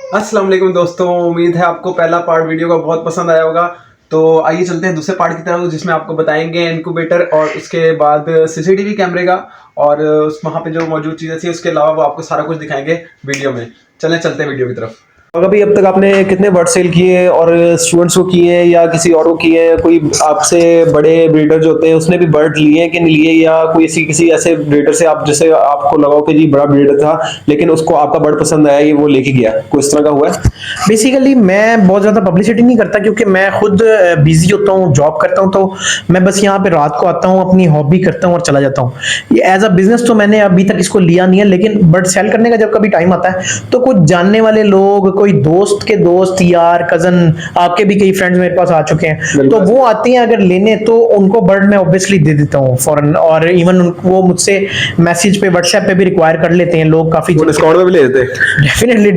अस्सलाम वालेकुम दोस्तों, उम्मीद है आपको पहला पार्ट वीडियो का बहुत पसंद आया होगा। तो आइए चलते हैं दूसरे पार्ट की तरफ, जिसमें आपको बताएंगे इनक्यूबेटर और उसके बाद सीसीटीवी कैमरे का और उस वहाँ पे जो मौजूद चीज़ें थी उसके अलावा वो आपको सारा कुछ दिखाएंगे वीडियो में। चलते हैं वीडियो की तरफ। और अभी अब तक आपने कितने बर्ड सेल किए और स्टूडेंट्स को किए या किसी और को किए? कोई आपसे बड़े ब्रीडर जो होते हैं उसने भी बर्ड लिए कि नहीं लिए, या कोई किसी ऐसे ब्रीडर से आप जैसे आपको लगा कि जी बड़ा ब्रीडर था लेकिन उसको आपका बर्ड पसंद आया, ये वो लेके गया, कोई इस तरह का हुआ है? बेसिकली मैं बहुत ज़्यादा पब्लिसिटी नहीं करता क्योंकि मैं खुद बिजी होता हूँ, जॉब करता हूँ। तो मैं बस यहाँ पे रात को आता हूँ, अपनी हॉबी करता हूँ और चला जाता हूँ। ये एज अ बिजनेस तो मैंने अभी तक इसको लिया नहीं है, लेकिन बर्ड सेल करने का जब कभी टाइम आता है तो कुछ जानने वाले लोग, कोई दोस्त के दोस्त, यार, कजन, आपके भी कई फ्रेंड्स मेरे पास आ चुके हैं, तो वो आते हैं अगर लेने, तो उनको बर्ड मैं ऑब्वियसली दे देता हूँ फॉरन। और इवन वो मुझसे मैसेज पे, व्हाट्सएप पे भी रिक्वायर कर लेते हैं लोग काफी। डिस्काउंट में भी ले देते हैं? डेफिनेटली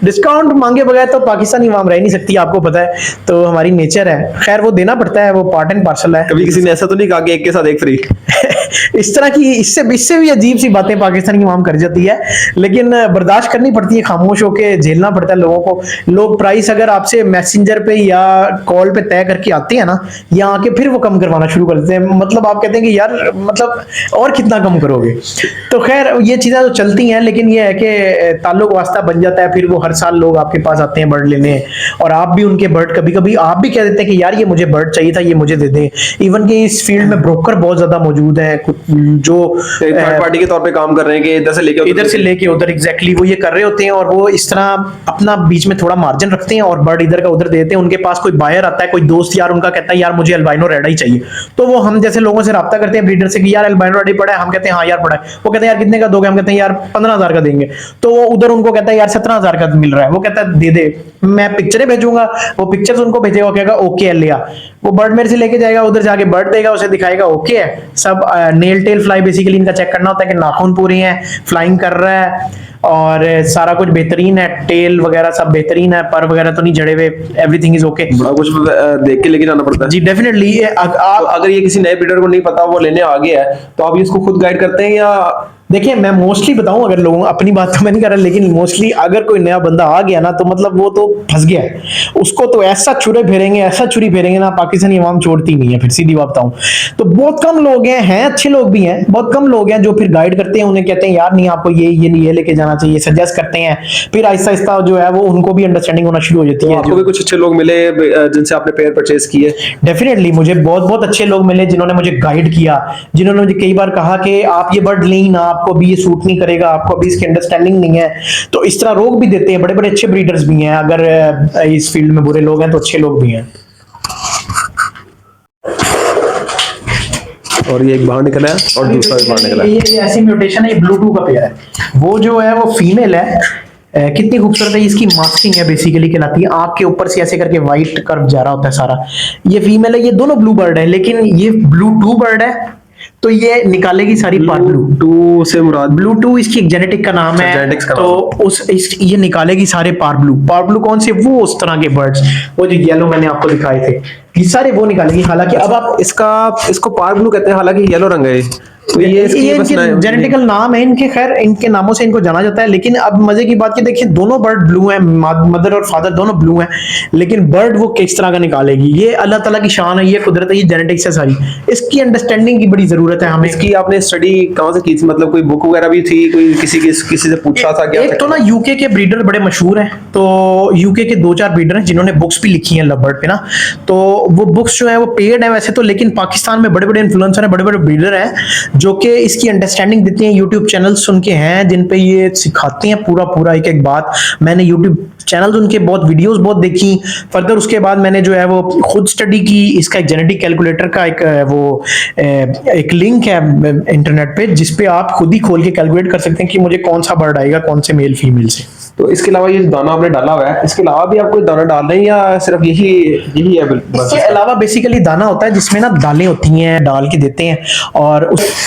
डिस्काउंट मांगे बगैर तो पाकिस्तानी अवाम रह नहीं सकती, आपको पता है, तो हमारी नेचर है। खैर वो देना पड़ता है, वो पार्ट एंड पार्सल है। कभी किसी ने ऐसा तो नहीं कहा कि एक के साथ एक फ्री? इस तरह की इससे भी अजीब सी बातें पाकिस्तानी अवाम कर जाती है, लेकिन बर्दाश्त करनी पड़ती है, खामोश होकर झेलना पड़ता है लोगों को। लोग प्राइस अगर आपसे मैसेंजर पे या कॉल पे तय करके आते हैं ना, या आके फिर वो कम करवाना शुरू कर देते हैं। मतलब आप कहते हैं कि यार मतलब और कितना कम करोगे? तो खैर ये चीजें तो चलती हैं, लेकिन ये है कि ताल्लुक वास्ता बन जाता है। फिर वो हर साल लोग आपके पास आते हैं बर्ड लेने, और आप भी उनके बर्ड, कभी कभी आप भी कह देते हैं कि यार ये मुझे बर्ड चाहिए था, ये मुझे दे दें। इवन कि इस फील्ड में ब्रोकर बहुत ज्यादा मौजूद है, जो थर्ड पार्टी के तौर पे काम कर रहे हैं कि इधर से लेके उधर एग्जैक्टली वो ये कर रहे होते हैं, और वो इस तरह अपना बीच में थोड़ा मार्जिन रखते हैं और बर्ड इधर का उधर देते हैं। उनके पास कोई बायर आता है, कोई दोस्त यार उनका कहता है यार मुझे अल्बाइनो रेड ही चाहिए, तो वो हम जैसे लोगों से राब्ता करते हैं ब्रीडर से कि यार अल्बाइनो रेड पड़ा है, हम कहते हैं हाँ यार पड़ा है। वो कहते हैं यार कितने का दोगे? हम कहते हैं यार 15,000 का देंगे। तो वो उधर उनको कहता है यार 17,000 का मिल रहा है, वो कहता है दे दे, मैं पिक्चरें भेजूंगा। वो पिक्चर्स उनको भेजेगा, कहेगा ओके लिया, वो बर्ड मेरे से लेके जाएगा, उधर जाके बर्ड देगा, उसे दिखाएगा ओके है सब। नेल टेल फ्लाई बेसिकली इनका चेक करना होता है कि नाखून पूरे हैं, फ्लाइंग कर रहा है, और सारा कुछ बेहतरीन है, टेल वगैरह सब बेहतरीन है, पर वगैरह तो नहीं जड़े हुए, एवरीथिंग इज ओके। बड़ा कुछ देख के लेके जाना पड़ता है जी डेफिनेटली। अगर ये किसी नए ब्रीडर को नहीं पता, वो लेने आ गया है, तो आप इसको खुद गाइड करते हैं या? देखिए मैं मोस्टली बताऊं, अगर लोगों, अपनी बात तो मैं नहीं कर रहा, लेकिन मोस्टली अगर कोई नया बंदा आ गया ना, तो मतलब वो तो फंस गया है। उसको तो ऐसा छुरे फेरेंगे, ऐसा छुरी फेरेंगे ना, पाकिस्तानी अवाम छोड़ती नहीं है। फिर सीधी बात बताऊं तो बहुत कम लोग हैं, अच्छे लोग भी हैं, बहुत कम लोग हैं जो फिर गाइड करते हैं, उन्हें कहते हैं यार नहीं आपको ये लेके जाना चाहिए, सजेस्ट करते हैं। फिर आहिस्ता आहिस्ता जो है वो उनको भी अंडरस्टैंडिंग होना शुरू हो जाती है। आपको भी कुछ अच्छे लोग मिले जिनसे आपने पेयर परचेज किए? डेफिनेटली मुझे बहुत बहुत अच्छे लोग मिले जिन्होंने मुझे गाइड किया, जिन्होंने मुझे कई बार कहा कि आप ये बर्ड लें ना, आपको भी ये सूट नहीं करेगा, आपको अभी इसकी अंडरस्टैंडिंग नहीं है। तो इस तरह रोक भी देते हैं, बड़े बड़े अच्छे ब्रीडर्स भी हैं। अगर इस फील्ड में बुरे लोग हैं तो अच्छे लोग भी हैं। और ये एक बाहर निकला है और दूसरा भी बाहर निकला है। ये ऐसी म्यूटेशन है, ये ब्लू का पेयर है। वो जो है वो फीमेल है, कितनी खूबसूरत है, इसकी मास्किंग है बेसिकली कहलाती है। आंख के ऊपर से ऐसे करके व्हाइट कर्व जा रहा होता है सारा। ये फीमेल है, ये दोनों ब्लू बर्ड है, लेकिन ये ब्लू टू बर्ड है, तो ये निकालेगी सारी पार ब्लू टू से मुराद? ब्लू टू इसकी जेनेटिक का नाम है, तो ये निकालेगी सारे पार ब्लू कौन से? वो उस तरह के बर्ड्स, वो जो येलो मैंने आपको दिखाए थे, ये सारे वो निकालेगी। हालांकि अब आप इसको पार ब्लू कहते हैं, हालांकि येलो रंग है। तो ये जेनेटिकल नाम है इनके, खैर इनके नामों से इनको जाना जाता है। लेकिन अब मजे की बात ये देखिए, दोनों बर्ड ब्लू हैं, मदर और फादर दोनों ब्लू हैं, लेकिन बर्ड वो किस तरह का निकालेगी, ये अल्लाह ताला की शान है, ये कुदरत है, ये जेनेटिक्स है सारी। इसकी अंडरस्टैंडिंग की बड़ी जरूरत है हमें। इसकी आपने स्टडी कहाँ से की थी? मतलब कोई बुक वगैरह भी थी, कोई किसी से पूछा था क्या? एक तो ना यूके के ब्रीडर बड़े मशहूर हैं, तो यूके के 2-4 ब्रीडर हैं जिन्होंने बुक्स भी लिखी हैं लव बर्ड पे ना, तो वो बुक्स जो है वो पेड है वैसे तो, लेकिन पाकिस्तान में बड़े बड़े इन्फ्लुएंसर हैं, बड़े बड़े ब्रीडर हैं जो कि इसकी अंडरस्टैंडिंग देते हैं। यूट्यूब चैनल्स उनके हैं जिन पे ये सिखाते हैं पूरा एक बात। मैंने यूट्यूब चैनल्स उनके बहुत वीडियोस बहुत देखी। फर्दर उसके बाद मैंने जो है वो खुद स्टडी की। इसका एक जेनेटिक कैलकुलेटर का एक लिंक है इंटरनेट पे, जिसपे आप खुद ही खोल के कैलकुलेट कर सकते हैं कि मुझे कौन सा बर्ड आएगा, कौन से मेल फीमेल से। तो इसके अलावा ये दाना आपने डाला हुआ है, इसके अलावा भी आप कोई दाना डाल रहे हैं या सिर्फ यही है? इसके अलावा बेसिकली दाना होता है जिसमें ना दालें होती हैं, डाल के देते हैं। और उस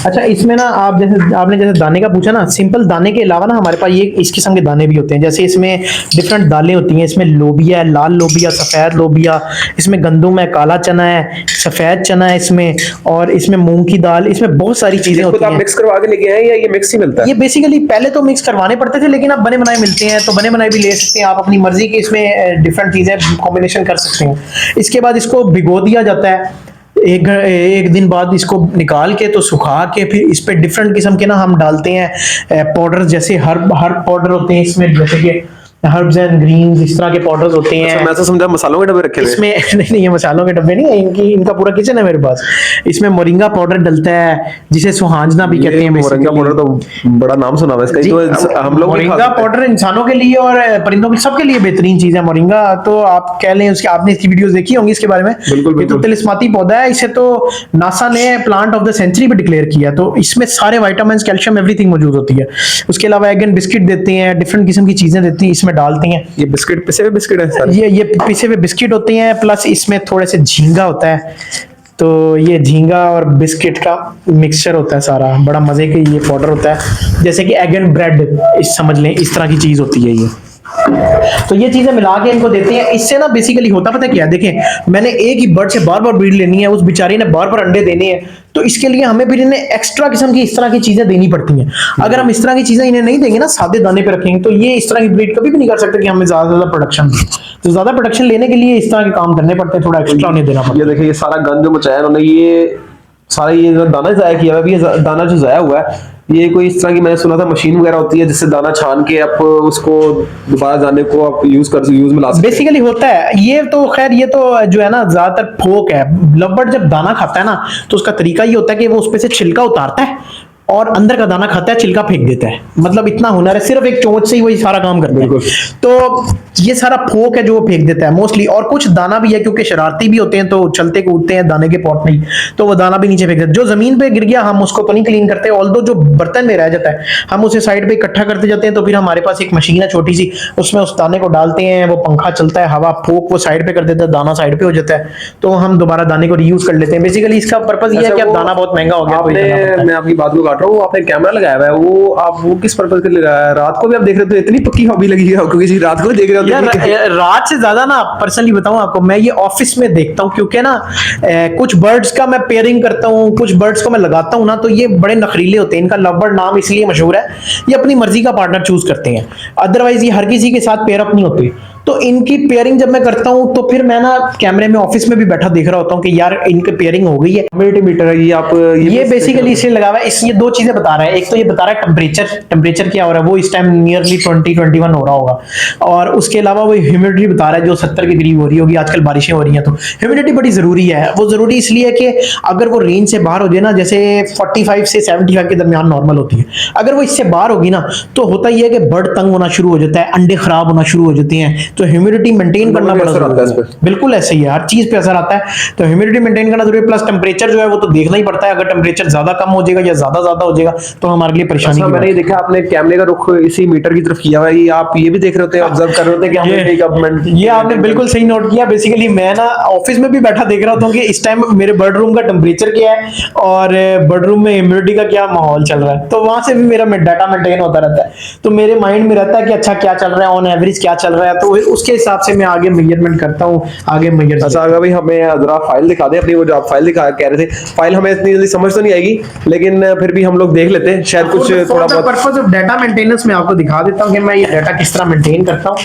अच्छा, इसमें ना आप जैसे आपने जैसे दाने का पूछा ना, सिंपल दाने के अलावा ना हमारे पास ये इस किस्म के दाने भी होते हैं। जैसे इसमें डिफरेंट दालें होती हैं, इसमें लोबिया है, लाल लोबिया, सफ़ेद लोबिया, इसमें गंदुम है, काला चना है, सफ़ेद चना है इसमें, और इसमें मूंग की दाल, इसमें बहुत सारी चीज़ें इसको होती तो आप हैं। मिक्स करवा के लेके आए या ये मिक्स ही मिलता है? ये बेसिकली पहले तो मिक्स करवाने पड़ते थे, लेकिन अब बने बनाए मिलते हैं, तो बने बनाए भी ले सकते हैं आप अपनी मर्जी की, इसमें डिफरेंट चीज़ें कॉम्बिनेशन कर सकते हैं। इसके बाद इसको भिगो दिया जाता है, एक दिन बाद इसको निकाल के तो सुखा के फिर इस पे डिफरेंट किस्म के ना हम डालते हैं पाउडर, जैसे हर्ब पाउडर होते हैं इसमें, जैसे कि हर्ब्स एंड ग्रीन्स, इस तरह के पाउडर्स होते हैं। अच्छा, मैं तो समझा मसालों के डब्बे रखे हुए हैं। इसमें नहीं ये मसालों के डब्बे नहीं है, इनका पूरा किचन है मेरे पास। इसमें मोरिंगा पाउडर डलता है, जिसे सुहांजना भी कहते हैं। मोरिंगा पाउडर तो बड़ा नाम सुना हुआ है इसका, तो हम लोग मोरिंगा पाउडर इंसानों के लिए और परिंदों के सबके लिए बेहतरीन चीज है मोरिंगा। तो आप कह लें, उसकी आपने इसकी वीडियोस देखी होंगी इसके बारे में। बिल्कुल, ये तो तिलिस्माती पौधा है, इसे तो नासा ने प्लांट ऑफ द सेंचुरी भी डिक्लेयर किया। तो इसमें सारे विटामिन, कैल्शियम, एवरीथिंग मौजूद होती है। उसके अलावा एग एंड बिस्किट देते हैं, डिफरेंट किस्म की चीजें देती हैं, इसमें डालते हैं। ये बिस्किट, पिसे हुए बिस्किट है सारे? ये पिसे हुए बिस्किट होते हैं, प्लस इसमें थोड़े से झींगा होता है। तो ये झींगा और बिस्किट का मिक्सचर होता है सारा, बड़ा मजे का ये पाउडर होता है। जैसे कि एग एंड ब्रेड इस समझ लें, इस तरह की चीज होती है ये। तो ये चीजें मिला के इनको देते हैं। इससे ना बेसिकली होता पता क्या है, देखें मैंने एक ही बर्ड से बार बार ब्रीड लेनी है, उस बेचारी ने बार बार अंडे देने हैं, तो इसके लिए हमें फिर इन्हें एक्स्ट्रा किस्म की इस तरह की चीजें देनी पड़ती हैं। अगर हम इस तरह की चीजें इन्हें नहीं देंगे ना, सादे दाने पे रखेंगे, तो ये इस तरह की ब्रीड कभी भी नहीं कर सकते कि हमें ज्यादा ज्यादा प्रोडक्शन। तो ज्यादा प्रोडक्शन लेने के लिए इस तरह के काम करने पड़ते हैं, थोड़ा एक्स्ट्रा उन्हें देना पड़ता है। ये देखिए, ये सारा गंद जो मचाया उन्होंने, ये सारा ये दाना ज़ाया किया हुआ है। अभी ये दाना जो ज़ाया हुआ है, ये कोई इस तरह की मैंने सुना था मशीन वगैरह होती है जिससे दाना छान के आप उसको दोबारा दाने को आप यूज में ला सकते हैं। बेसिकली होता है ये तो, खैर ये तो जो है ना ज्यादातर फोक है। लवबर्ड जब दाना खाता है ना, तो उसका तरीका ये होता है कि वो उस पे से छिलका उतारता है और अंदर का दाना खाता है, छिलका फेंक देता है। मतलब इतना हुनर है, सिर्फ एक चोंच से ही वही सारा काम करता है। तो ये सारा फोक है जो वो फेंक देता है मोस्टली। और कुछ दाना भी है, क्योंकि शरारती भी होते हैं, तो चलते कूदते हैं दाने के पॉट में ही, तो वो दाना भी नीचे फेंक देते हैं। जो जमीन पे गिर गया हम उसको तो नहीं क्लीन करते, ऑल्दो जो बर्तन में रह जाता है हम उसे साइड पे इकट्ठा करते जाते हैं। तो फिर हमारे पास एक मशीन है छोटी सी, उसमें उस दाने को डालते हैं, वो पंखा चलता है, हवा फोक वो साइड पे कर देता है, दाना साइड पे हो जाता है, तो हम दोबारा दाने को रीयूज कर लेते हैं। बेसिकली इसका पर्पज ये है कि अब दाना बहुत महंगा हो गया। मैं आपकी बात को काट रहा हूँ, आपने कैमरा लगाया हुआ है, वो आप वो किस पर्पज के लिए लगाया है? रात को भी आप देख रहे हो तो इतनी पक्की हॉबी लगी है आपको, किसी रात को देख रहे हो? रात से ज्यादा ना पर्सनली बताऊं आपको, मैं ये ऑफिस में देखता हूं, क्योंकि ना कुछ बर्ड्स का मैं पेयरिंग करता हूं, कुछ बर्ड्स को मैं लगाता हूं ना, तो ये बड़े नखरीले होते हैं। इनका लवबर्ड नाम इसलिए मशहूर है, ये अपनी मर्जी का पार्टनर चूज करते हैं, अदरवाइज ये हर किसी के साथ पेयर अप नहीं होते। तो इनकी पेयरिंग जब मैं करता हूं, तो फिर मैं ना कैमरे में ऑफिस में भी बैठा देख रहा होता हूं कि यार इनकी पेयरिंग हो गई है। ह्यूमिडिटी मीटर है ये, आप ये बेसिकली इसलिए लगा हुआ है, ये दो चीजें बता रहा है। एक तो ये बता रहा है टेम्परेचर क्या हो रहा है, वो इस टाइम नियरली 20-21 हो रहा होगा, और उसके अलावा वो ह्यूमिडिटी बता रहा है जो 70 के करीब हो रही होगी। आजकल बारिशें हो रही हैं, तो ह्यूमिडिटी बड़ी जरूरी है। वो जरूरी इसलिए कि अगर वो रेंज से बाहर हो जाए ना, जैसे 45 से 75 के दरमियान नॉर्मल होती है, अगर वो इससे बाहर होगी ना, तो होता ही है कि बर्ड तंग होना शुरू हो जाता है, अंडे खराब होना शुरू हो जाते हैं। तो ह्यूमिडिटी मेंटेन करना बड़ा जरूरी है। बिल्कुल ऐसे ही है, हर चीज पे असर आता है, तो ह्यूमिडिटी मेंटेन करना जरूरी है। प्लस टेम्परेचर जो है वो तो देखना ही पड़ता है, अगर टेम्परेचर ज्यादा कम हो जाएगा या ज्यादा हो जाएगा तो हमारे लिए परेशानी। अच्छा, मैंने देखा आपने कैमरे का रुख इसी मीटर की तरफ किया हुआ है, आप ये भी देख रहे होते हैं, ऑब्जर्व कर रहे होते हैं कि हमने गवर्नमेंट। ये आपने बिल्कुल सही नोट किया। बेसिकली मैं ना ऑफिस में भी बैठा देख रहा था कि इस टाइम मेरे बर्ड रूम का टेम्परेचर क्या है और बर्ड रूम में ह्यूमिडिटी का क्या माहौल चल रहा है, तो वहां से भी मेरा डाटा मेंटेन होता रहता है। तो मेरे माइंड में रहता है कि अच्छा क्या चल रहा है, ऑन एवरेज क्या चल रहा है, तो उसके हिसाब से मैं आगे मेजरमेंट करता हूं, आगे मेजर। अच्छा, अगर भाई हमें जरा फाइल दिखा दे अपनी, वो जो आप फाइल दिखा कह रहे थे, फाइल हमें इतनी जल्दी समझ तो नहीं आएगी, लेकिन फिर भी हम लोग देख लेते हैं, शायद कुछ थोड़ा बहुत। पर्पस ऑफ डाटा मेंटेनेंस मैं आपको दिखा देता हूं कि मैं ये डाटा किस तरह मेंटेन करता हूं।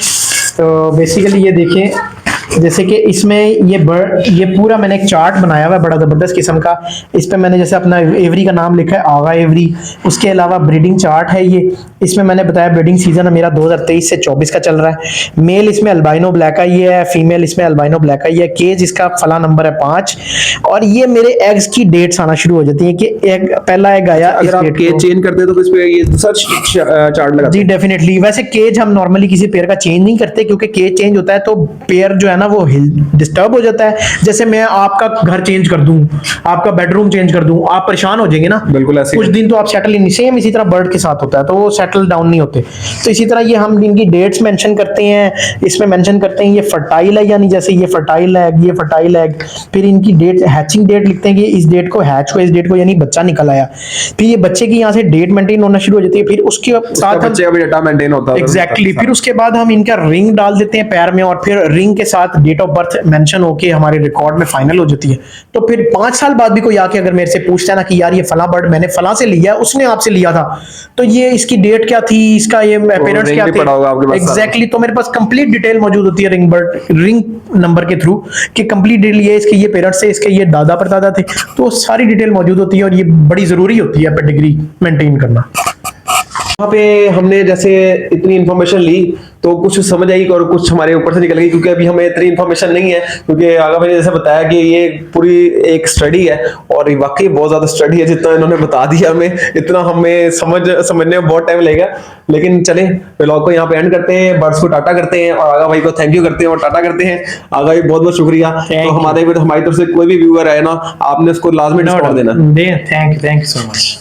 तो बेसिकली ये देखें, जैसे कि इसमें ये पूरा मैंने एक चार्ट बनाया हुआ है बड़ा जबरदस्त किस्म का। इस पे मैंने जैसे अपना एवरी का नाम लिखा है, आगा एवरी। उसके अलावा ब्रीडिंग चार्ट है ये, इसमें मैंने बताया ब्रीडिंग सीजन मेरा 2023 से 24 का चल रहा है। मेल इसमें अल्बाइनो ब्लैक आई है, फीमेल इसमें अल्बाइनो ब्लैक आई है। केज इसका फला नंबर है 5, और ये मेरे एग्स की डेट्स आना शुरू हो जाती है कि एग पहला एग आया। अगर आप केज चेंज करते हो तो इस पे ये दूसरा चार्ट लगा। जी डेफिनेटली। वैसे केज हम नॉर्मली किसी पेयर का चेंज नहीं करते, क्योंकि केज चेंज होता है तो पेयर जो है ना वो डिस्टर्ब हो जाता है। जैसे मैं आपका घर चेंज कर दूं, आपका बेडरूम चेंज कर दूं, आप परेशान हो जाएंगे ना, बिल्कुल ऐसे कुछ ही। दिन तो आप सेटल ही नहीं, सेम इसी तरह बर्ड के साथ होता है, तो वो सेटल डाउन नहीं होते। तो इसी तरह ये हम इनकी डेट्स मेंशन करते हैं, इसमें मेंशन करते हैं ये फर्टाइल है या नहीं, जैसे ये फर्टाइल एग, ये फर्टाइल एग, फिर इनकी डेट, हैचिंग डेट लिखते हैं कि इस डेट को हैच हुआ, इस डेट को यानी बच्चा निकल आया। फिर ये बच्चे की यहाँ से डेट मेंटेन होना शुरू हो जाती है, फिर उसके साथ हम बच्चे का भी डाटा मेंटेन होता है। एग्जैक्टली फिर उसके बाद हम इनका रिंग डाल देते हैं पैर में, और फिर रिंग के साथ डेट ऑफ बर्थ मेंशन होके हमारे रिकॉर्ड में फाइनल हो जाती है। तो फिर 5 साल बाद भी कोई आके अगर मेरे से पूछता है ना कि यार ये फला बर्ड मैंने फला से लिया है, उसने आपसे लिया था, तो ये इसकी डेट क्या थी, इसका ये पेरेंट्स क्या थे, एग्जैक्टली तो मेरे पास कंप्लीट डिटेल मौजूद होती है रिंग नंबर के थ्रू कि कंप्लीट डिटेल ये इसके ये पेरेंट्स थे, इसके ये दादा परदादा थे, तो सारी डिटेल मौजूद होती है और ये बड़ी जरूरी होती है पेडिग्री मेंटेन करना। वहाँ पे हमने जैसे इतनी इन्फॉर्मेशन ली तो कुछ समझ आई और कुछ हमारे ऊपर से निकल गई, क्योंकि अभी हमें इतनी इन्फॉर्मेशन नहीं है, क्योंकि आगा भाई ने जैसे बताया कि ये पूरी एक स्टडी है और वाकई बहुत ज्यादा स्टडी है। जितना इन्होंने बता दिया हमें, इतना हमें समझने में बहुत टाइम लगेगा। लेकिन चले व्लॉग को यहाँ पे एंड करते हैं, बर्ड्स को टाटा करते हैं और आगा भाई को थैंक यू करते हैं और टाटा करते हैं। आगा भाई बहुत बहुत शुक्रिया। तो हमारी तरफ से कोई भी व्यूअर है ना, आपने उसको लाजमी डिस्काउंट देना। Thank you so much.